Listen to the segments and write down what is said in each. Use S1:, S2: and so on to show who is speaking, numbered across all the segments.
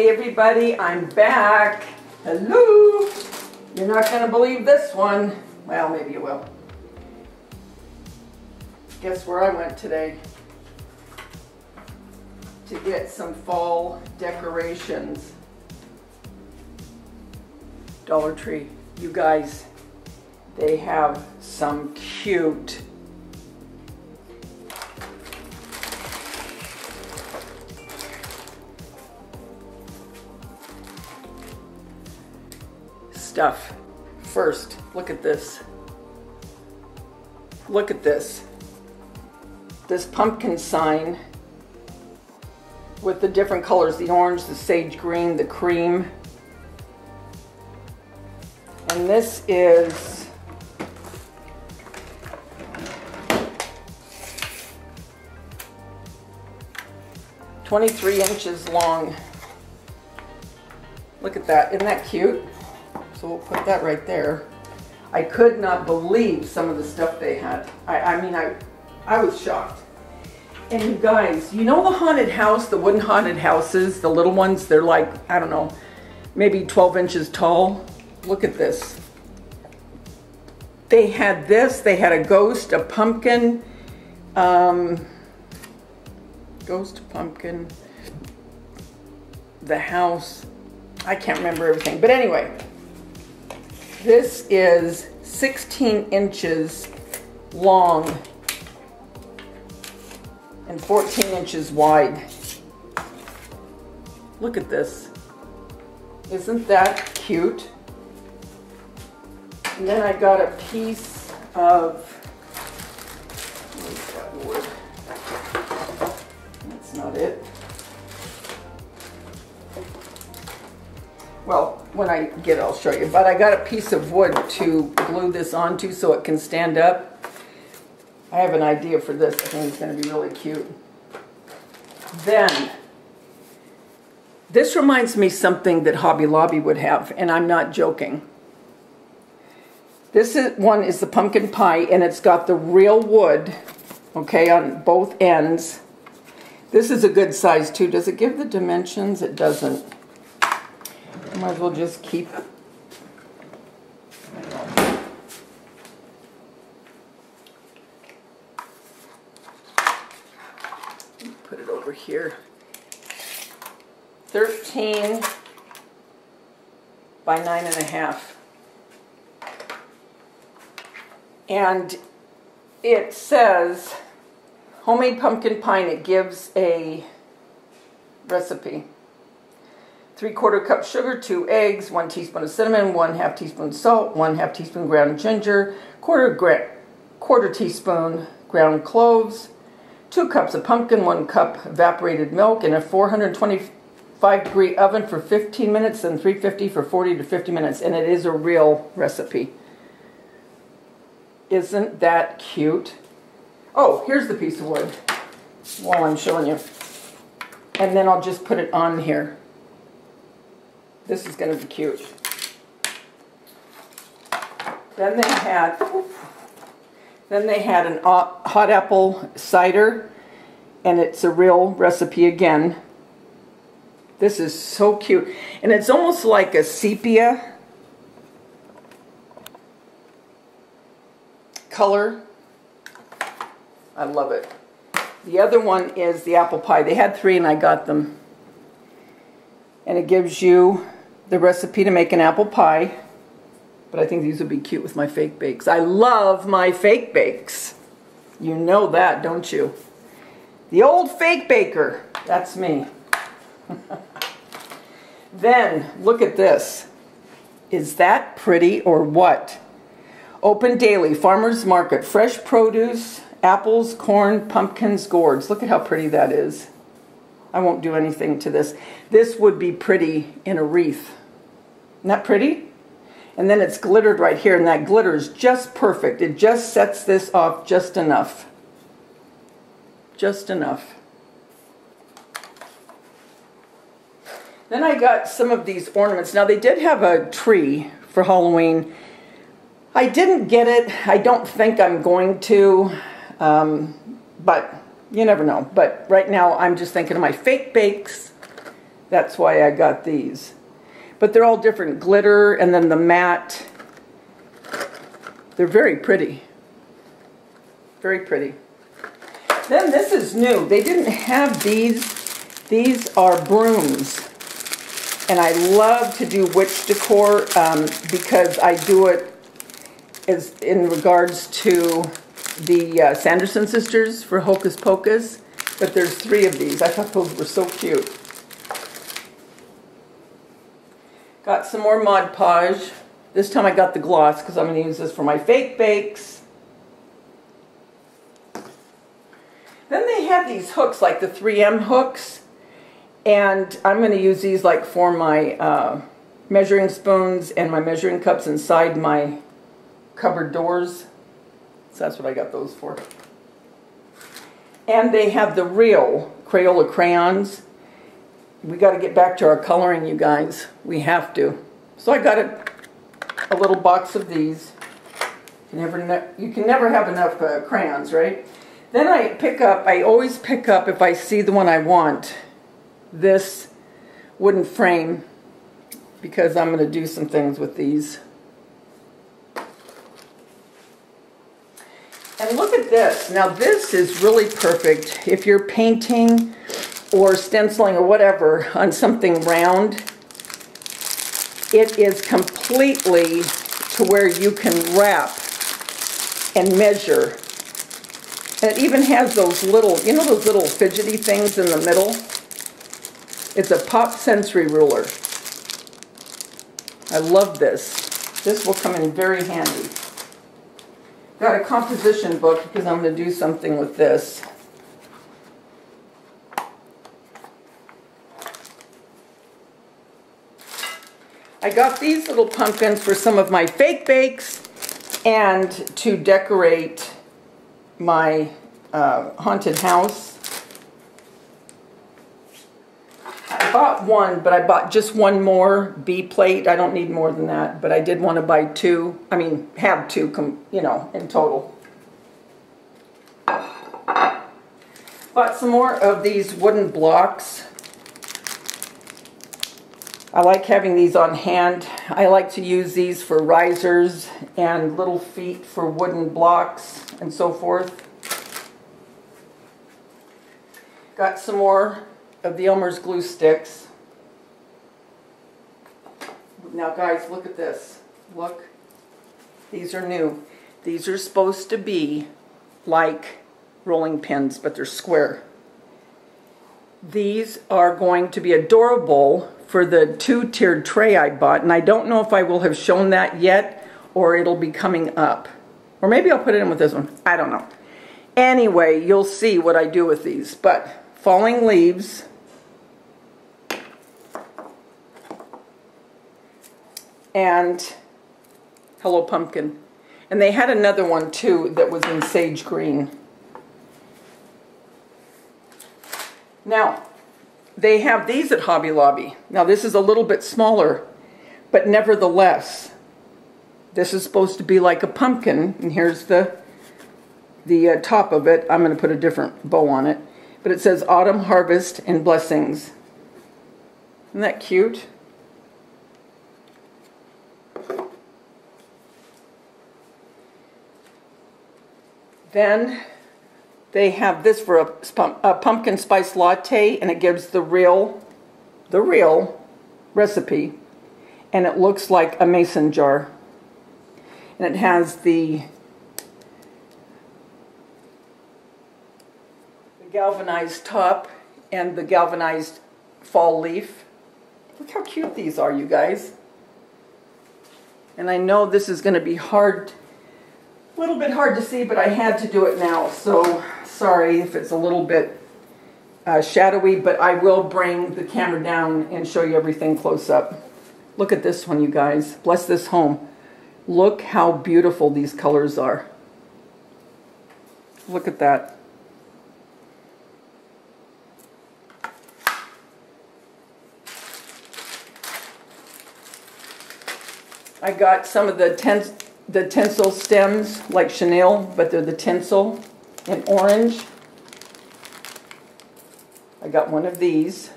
S1: Hey everybody, I'm back. Hello. You're not going to believe this one. Well, maybe you will. Guess where I went today to get some fall decorations. Dollar Tree. You guys, they have some cute stuff. First, look at this. Look at this. This pumpkin sign with the different colors, the orange, the sage green, the cream. And this is "23" long. Look at that. Isn't that cute? So we'll put that right there. I could not believe some of the stuff they had. I was shocked. And you guys, you know the haunted house, the wooden haunted houses, the little ones, they're like, I don't know, maybe 12 inches tall. Look at this. They had this, they had a ghost, a pumpkin, ghost, pumpkin, the house. I can't remember everything, but anyway. This is 16 inches long and 14 inches wide. Look at this. Isn't that cute? And then I got a piece of, where's that wood? That's not it. Well, when I get it, I'll show you. But I got a piece of wood to glue this onto so it can stand up. I have an idea for this. I think it's going to be really cute. Then, this reminds me something that Hobby Lobby would have, and I'm not joking. This one is the pumpkin pie, and it's got the real wood, okay, on both ends. This is a good size, too. Does it give the dimensions? It doesn't. I might as well just keep put it over here. 13 by 9.5. And it says homemade pumpkin pie, and it gives a recipe. 3/4 cup sugar, 2 eggs, 1 teaspoon of cinnamon, 1/2 teaspoon salt, 1/2 teaspoon ground ginger, quarter teaspoon ground cloves, 2 cups of pumpkin, 1 cup evaporated milk, in a 425-degree oven for 15 minutes and 350 for 40 to 50 minutes. And it is a real recipe. Isn't that cute? Oh, here's the piece of wood while I'm showing you. And then I'll just put it on here. This is going to be cute. Then they had an hot apple cider, and it's a real recipe again. This is so cute, and it's almost like a sepia color. I love it. The other one is the apple pie. They had 3, and I got them. And it gives you the recipe to make an apple pie. But I think these would be cute with my fake bakes. I love my fake bakes. You know that, don't you? The old fake baker. That's me. Then, look at this. Is that pretty or what? Open daily, farmer's market, fresh produce, apples, corn, pumpkins, gourds. Look at how pretty that is. I won't do anything to this. This would be pretty in a wreath. Isn't that pretty? And then it's glittered right here, and that glitter is just perfect. It just sets this off just enough. Just enough. Then I got some of these ornaments. Now, they did have a tree for Halloween. I didn't get it. I don't think I'm going to, but you never know. But right now, I'm just thinking of my fake bakes That's why I got these. But they're all different glitter, and then the matte. They're very pretty. Very pretty. Then this is new. They didn't have these. These are brooms. And I love to do witch decor because I do it as in regards to the Sanderson sisters for Hocus Pocus. But there's 3 of these. I thought those were so cute. Got some more Mod Podge. This time I got the gloss because I'm going to use this for my fake bakes. Then they had these hooks, like the 3M hooks. And I'm going to use these like for my measuring spoons and my measuring cups inside my cupboard doors. So that's what I got those for. And they have the real Crayola crayons. We got to get back to our coloring, you guys. We have to. So I got a little box of these. You can never have enough crayons, right? Then I always pick up, if I see the one I want, this wooden frame, because I'm going to do some things with these. And look at this. Now this is really perfect if you're painting or stenciling or whatever on something round. It is completely to where you can wrap and measure. And it even has those little, you know those little fidgety things in the middle? It's a pop sensory ruler. I love this. This will come in very handy. Got a composition book because I'm going to do something with this. I got these little pumpkins for some of my fake bakes and to decorate my haunted house. I bought one, but I bought just one more B plate. I don't need more than that, but I did want to buy 2. I mean, have 2, you know, in total. Bought some more of these wooden blocks. I like having these on hand. I like to use these for risers and little feet for wooden blocks and so forth. Got some more of the Elmer's glue sticks. Now guys, look at this. Look. These are new. These are supposed to be like rolling pins, but they're square. These are going to be adorable for the 2-tiered tray I bought, and I don't know if I will have shown that yet or it'll be coming up. Or maybe I'll put it in with this one. I don't know. Anyway, you'll see what I do with these. But falling leaves, and Hello Pumpkin. And they had another one too that was in sage green. Now, they have these at Hobby Lobby. Now this is a little bit smaller, but nevertheless, this is supposed to be like a pumpkin, and here's the top of it. I'm going to put a different bow on it, but it says Autumn Harvest and Blessings. Isn't that cute? Then they have this for a pumpkin spice latte, and it gives the real recipe, and it looks like a mason jar, and it has the galvanized top and the galvanized fall leaf. Look how cute these are, you guys. And I know this is going to be hard, a little bit hard to see, but I had to do it now, so sorry if it's a little bit shadowy, but I will bring the camera down and show you everything close up. Look at this one, you guys. Bless this home. Look how beautiful these colors are. Look at that. I got some of the tinsel stems like chenille, but they're the tinsel in orange. I got one of these.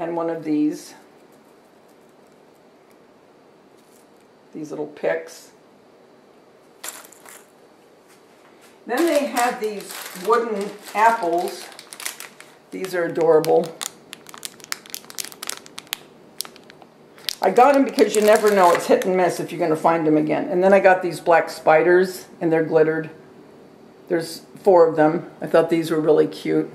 S1: and one of these little picks. Then they have these wooden apples. These are adorable. I got them because you never know, it's hit and miss if you're going to find them again. And then I got these black spiders, and they're glittered. There's 4 of them. I thought these were really cute.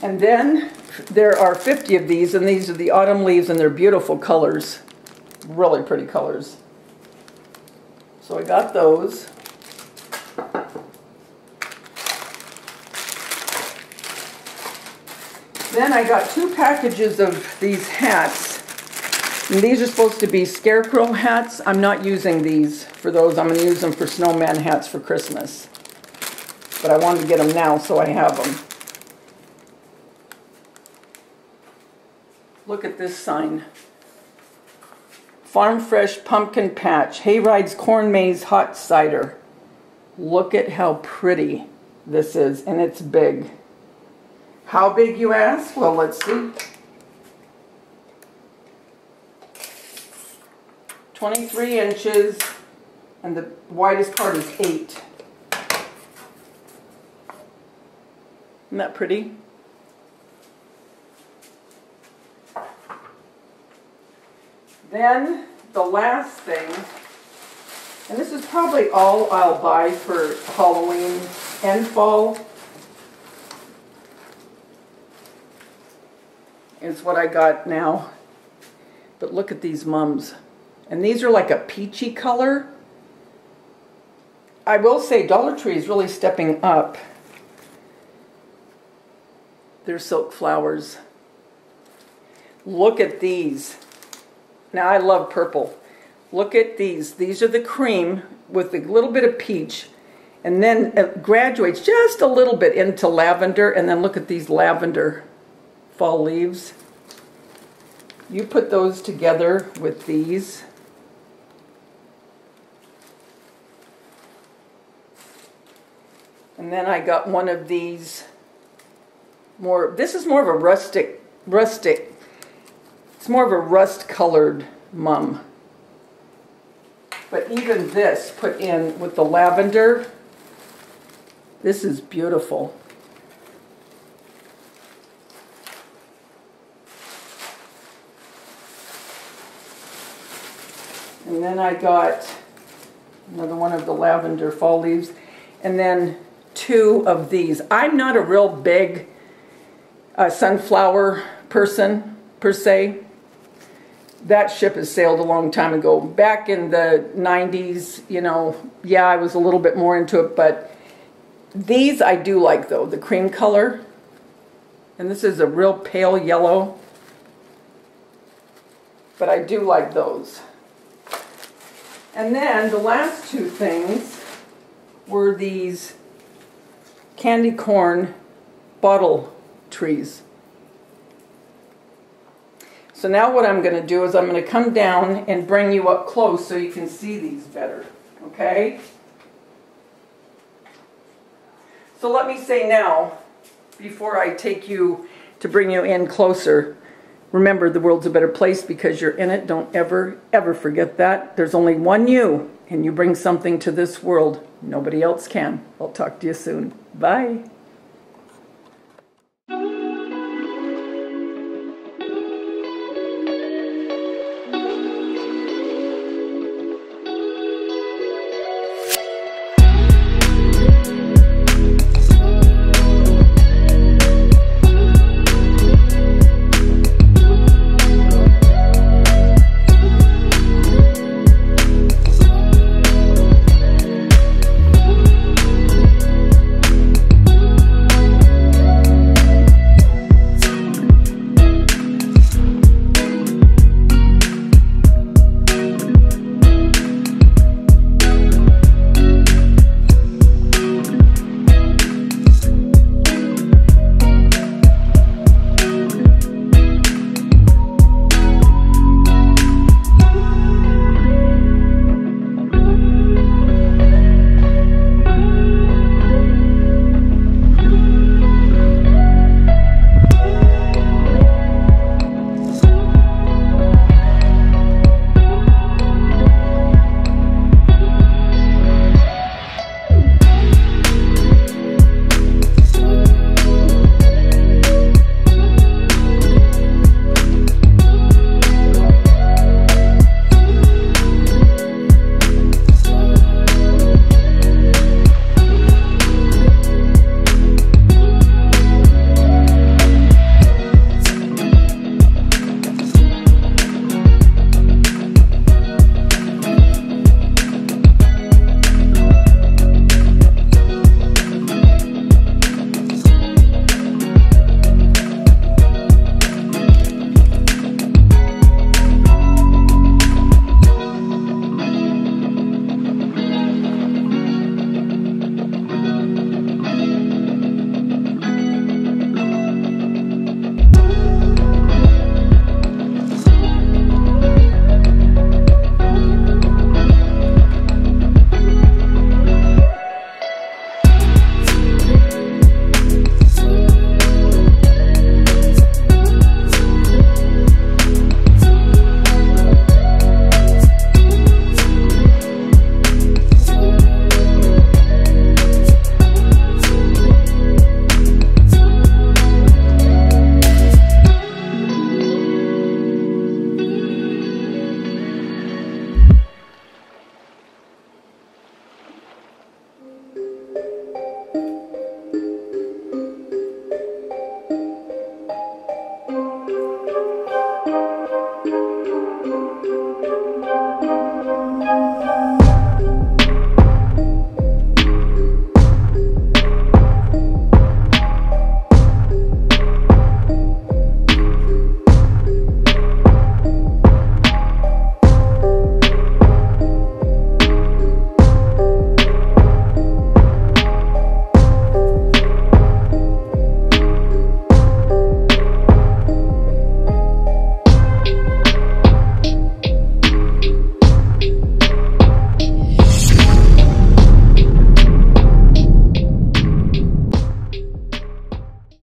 S1: And then there are 50 of these, and these are the autumn leaves, and they're beautiful colors. Really pretty colors. So I got those. Then I got 2 packages of these hats. And these are supposed to be scarecrow hats. I'm not using these for those. I'm going to use them for snowman hats for Christmas. But I wanted to get them now, so I have them. Look at this sign. Farm Fresh Pumpkin Patch, Hayride's Corn Maze Hot Cider. Look at how pretty this is, and it's big. How big, you ask? Well, let's see. 23 inches, and the widest part is 8. Isn't that pretty? Then the last thing, and this is probably all I'll buy for Halloween and fall, is what I got now. But look at these mums. And these are like a peachy color. I will say Dollar Tree is really stepping up their silk flowers. Look at these. Now I love purple. Look at these. These are the cream with a little bit of peach. And then it graduates just a little bit into lavender. And then look at these lavender fall leaves. You put those together with these. And then I got one of these this is more of a rustic, it's more of a rust colored mum. But even this put in with the lavender, this is beautiful. And then I got another one of the lavender fall leaves, and then 2 of these. I'm not a real big sunflower person, per se. That ship has sailed a long time ago. Back in the 90s, you know, yeah, I was a little bit more into it, but these I do like, though, the cream color. And this is a real pale yellow. But I do like those. And then the last 2 things were these candy corn bottle trees. So now what I'm going to do is I'm going to come down and bring you up close so you can see these better. Okay? So let me say now, before I take you to bring you in closer, remember, the world's a better place because you're in it. Don't ever, ever forget that. There's only one you, and you bring something to this world nobody else can. I'll talk to you soon. Bye.